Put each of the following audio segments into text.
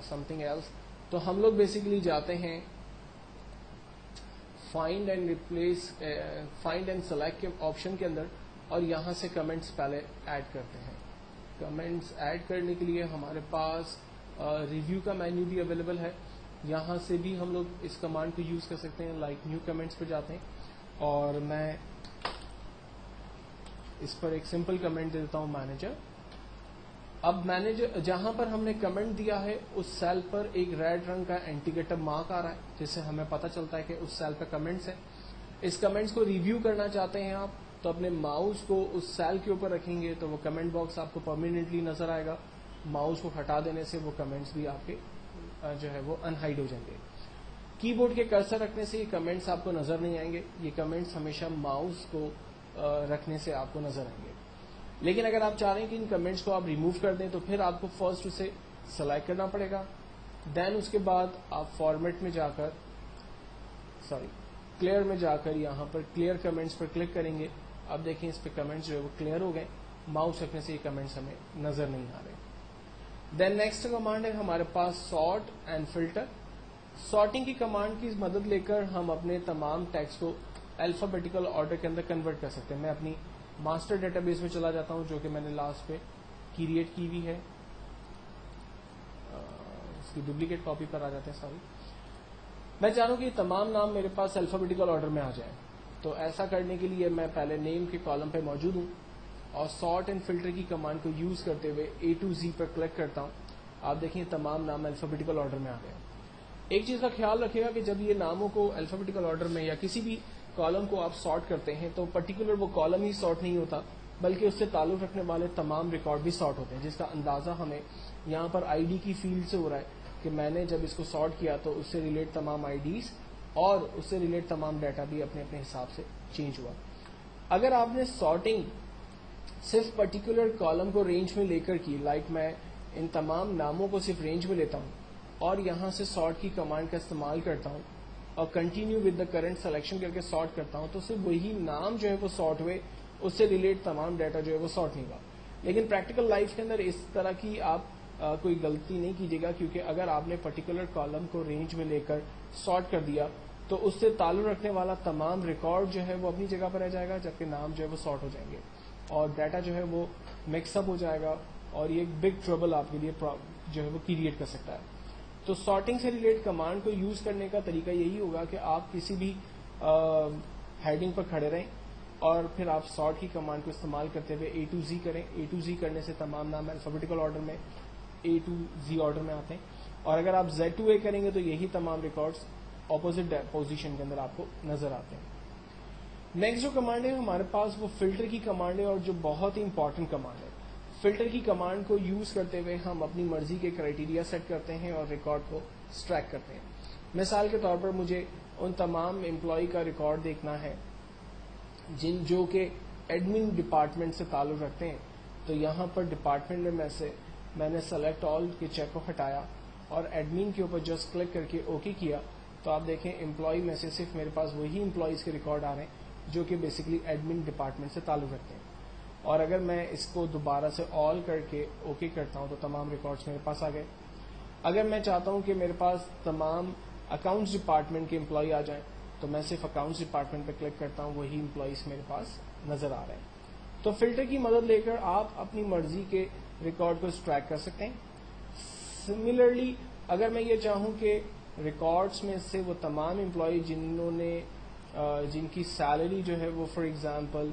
something else. تو ہم لوگ بیسیکلی جاتے ہیں فائنڈ اینڈ سلیکٹ کے آپشن کے اندر اور یہاں سے کمنٹس پہلے ایڈ کرتے ہیں. کمنٹس ایڈ کرنے کے لیے ہمارے پاس ریویو کا مینیو بھی اویلیبل ہے. یہاں سے بھی ہم لوگ اس کمانڈ کو یوز کر سکتے ہیں. لائک نیو کمنٹس پہ جاتے ہیں اور میں اس پر ایک سمپل کمنٹ دے دیتا ہوں مینیجر. اب مینیجر جہاں پر ہم نے کمنٹ دیا ہے اس سیل پر ایک ریڈ رنگ کا انڈیکیٹر مارک آ رہا ہے جس سے ہمیں پتہ چلتا ہے کہ اس سیل پہ کمنٹس ہیں. اس کمنٹس کو ریویو کرنا چاہتے ہیں آپ تو اپنے ماؤس کو اس سیل کے اوپر رکھیں گے تو وہ کمنٹ باکس آپ کو پرماننٹلی نظر آئے گا. ماؤس کو ہٹا دینے سے وہ کمنٹس بھی آپ کے جو ہے وہ انہائڈ ہو جائیں گے. کی بورڈ کے کرسر رکھنے سے یہ کمنٹس آپ کو نظر نہیں آئیں گے. یہ کمنٹس ہمیشہ ماؤس کو رکھنے سے آپ کو نظر آئیں گے. لیکن اگر آپ چاہ رہے ہیں کہ ان کمنٹس کو آپ ریموو کر دیں تو پھر آپ کو فرسٹ اسے سلیکٹ کرنا پڑے گا. دین اس کے بعد آپ فارمیٹ میں جا کر کلیئر میں جا کر یہاں پر کلیئر کمنٹس پر کلک کریں گے. اب دیکھیں اس پہ کمنٹس جو ہے وہ کلیئر ہو گئے. ماؤس رکھنے سے یہ کمنٹس ہمیں نظر نہیں آ رہے. دین نیکسٹ کمانڈ ہے ہمارے پاس سارٹ اینڈ فلٹر. سارٹنگ کی کمانڈ کی مدد لے کر ہم اپنے تمام ٹیکسٹ کو الفابیٹیکل آرڈر کے اندر کنورٹ کر سکتے ہیں. میں اپنی ماسٹر ڈیٹا بیس میں چلا جاتا ہوں جو کہ میں نے لاسٹ پہ کریٹ کی ہوئی ہے. اس کی ڈپلیکیٹ کاپی پر آ جاتے ہیں. میں چاہ رہا ہوں کہ یہ تمام نام میرے پاس الفابیٹیکل آرڈر میں آ جائیں. تو ایسا کرنے کے لیے میں پہلے نیم کے کالم پہ موجود ہوں اور سارٹ اینڈ فلٹر کی کمانڈ کو یوز کرتے ہوئے A to Z per click کرتا ہوں. آپ دیکھیں تمام نام الفابیٹیکل آرڈر میں آ گئے. ایک چیز کا خیال رکھیے گا کہ جب یہ ناموں کو الفابیٹیکل آرڈر میں یا کسی بھی کالم کو آپ سارٹ کرتے ہیں تو پرٹیکولر وہ کالم ہی سارٹ نہیں ہوتا بلکہ اس سے تعلق رکھنے والے تمام ریکارڈ بھی سارٹ ہوتے ہیں, جس کا اندازہ ہمیں یہاں پر آئی ڈی کی فیلڈ سے ہو رہا ہے کہ میں نے جب اس کو سارٹ کیا تو اس سے ریلیٹ تمام آئی ڈیز اور اس سے ریلیٹ تمام ڈیٹا بھی اپنے اپنے حساب سے چینج ہوا. اگر آپ نے سارٹنگ صرف پرٹیکولر کالم کو رینج میں لے کر کی, لائک میں ان تمام ناموں کو صرف رینج میں لیتا ہوں اور یہاں سے سارٹ کی کمانڈ کا استعمال کرتا ہوں اور continue with the current selection کر کے سارٹ کرتا ہوں تو صرف وہی نام جو ہے وہ سارٹ ہوئے, اس سے ریلیٹ تمام ڈیٹا جو ہے وہ سارٹ نہیں ہوا. لیکن پریکٹیکل لائف کے اندر اس طرح کی آپ کوئی غلطی نہیں کیجیے گا, کیونکہ اگر آپ نے پرٹیکولر کالم کو رینج میں لے کر سارٹ کر دیا تو اس سے تعلق رکھنے والا تمام ریکارڈ جو ہے وہ اپنی جگہ پر رہ جائے گا جبکہ نام جو ہے وہ سارٹ ہو جائیں گے اور ڈیٹا جو ہے وہ مکس اپ ہو جائے گا اور یہ ایک بگ ٹربل آپ کے لیے جو ہے وہ کریٹ کر سکتا ہے. تو سارٹنگ سے ریلیٹ کمانڈ کو یوز کرنے کا طریقہ یہی ہوگا کہ آپ کسی بھی ہیڈنگ پر کھڑے رہیں اور پھر آپ سارٹ کی کمانڈ کو استعمال کرتے ہوئے A to Z کریں. A to Z کرنے سے تمام نام الفابیٹیکل آرڈر میں A to Z آرڈر میں آتے ہیں اور اگر آپ Z to A کریں گے تو یہی تمام ریکارڈز اپوزٹ پوزیشن کے اندر آپ کو نظر آتے ہیں. نیکسٹ جو کمانڈ ہے ہمارے پاس وہ فلٹر کی کمانڈ ہے اور جو بہت ہی امپورٹنٹ کمانڈ ہے. فلٹر کی کمانڈ کو یوز کرتے ہوئے ہم اپنی مرضی کے کرائٹیریا سیٹ کرتے ہیں اور ریکارڈ کو ایکسٹریکٹ کرتے ہیں. مثال کے طور پر مجھے ان تمام امپلائی کا ریکارڈ دیکھنا ہے جو کہ ایڈمن ڈپارٹمنٹ سے تعلق رکھتے ہیں. تو یہاں پر ڈپارٹمنٹ میں نے سلیکٹ آل کے چیک کو ہٹایا اور ایڈمن کے اوپر جسٹ کلک کر کے اوکے کیا تو آپ دیکھیں امپلائی میں سے صرف میرے پاس وہی امپلائیز کے ریکارڈ آ رہے ہیں جو کہ بیسکلی ایڈمن ڈپارٹمنٹ سے تعلق رکھتے ہیں. اور اگر میں اس کو دوبارہ سے آل کر کے اوکے کرتا ہوں تو تمام ریکارڈز میرے پاس آ گئے. اگر میں چاہتا ہوں کہ میرے پاس تمام اکاؤنٹس ڈپارٹمنٹ کے امپلائی آ جائیں تو میں صرف اکاؤنٹس ڈپارٹمنٹ پہ کلک کرتا ہوں, وہی امپلائیز میرے پاس نظر آ رہے ہیں. تو فلٹر کی مدد لے کر آپ اپنی مرضی کے ریکارڈ کو ایکسٹریکٹ کر سکتے ہیں. سملرلی اگر میں یہ چاہوں کہ ریکارڈز میں سے وہ تمام امپلائی جن کی سیلری جو ہے وہ فار ایگزامپل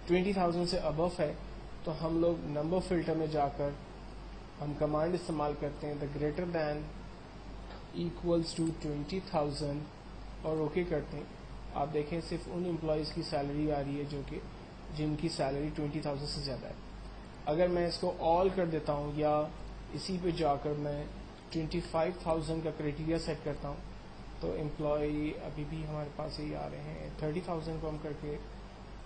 20,000 سے ابو ہے تو ہم لوگ نمبر فلٹر میں جا کر ہم کمانڈ استعمال کرتے ہیں the greater than equals to 20,000 اور اوکے کرتے ہیں. آپ دیکھیں صرف ان امپلائیز کی سیلری آ رہی ہے جو کہ جن کی سیلری 20,000 سے زیادہ ہے. اگر میں اس کو آل کر دیتا ہوں یا اسی پہ جا کر میں 25,000 کا کرائٹیریا سیٹ کرتا ہوں تو امپلائی ابھی بھی ہمارے پاس یہی آ رہے ہیں. 30,000 کو ہم کر کے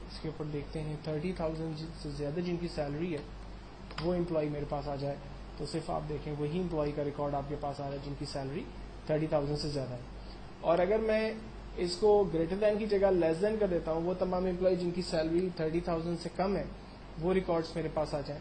اس کے اوپر دیکھتے ہیں 30,000 سے زیادہ جن کی سیلری ہے وہ امپلائی میرے پاس آ جائے تو صرف آپ دیکھیں وہی امپلائی کا ریکارڈ آپ کے پاس آ رہا ہے جن کی سیلری 30,000 سے زیادہ ہے. اور اگر میں اس کو گریٹر دین کی جگہ لیس دین کر دیتا ہوں وہ تمام امپلائی جن کی سیلری 30,000 سے کم ہے وہ ریکارڈز میرے پاس آ جائیں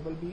BB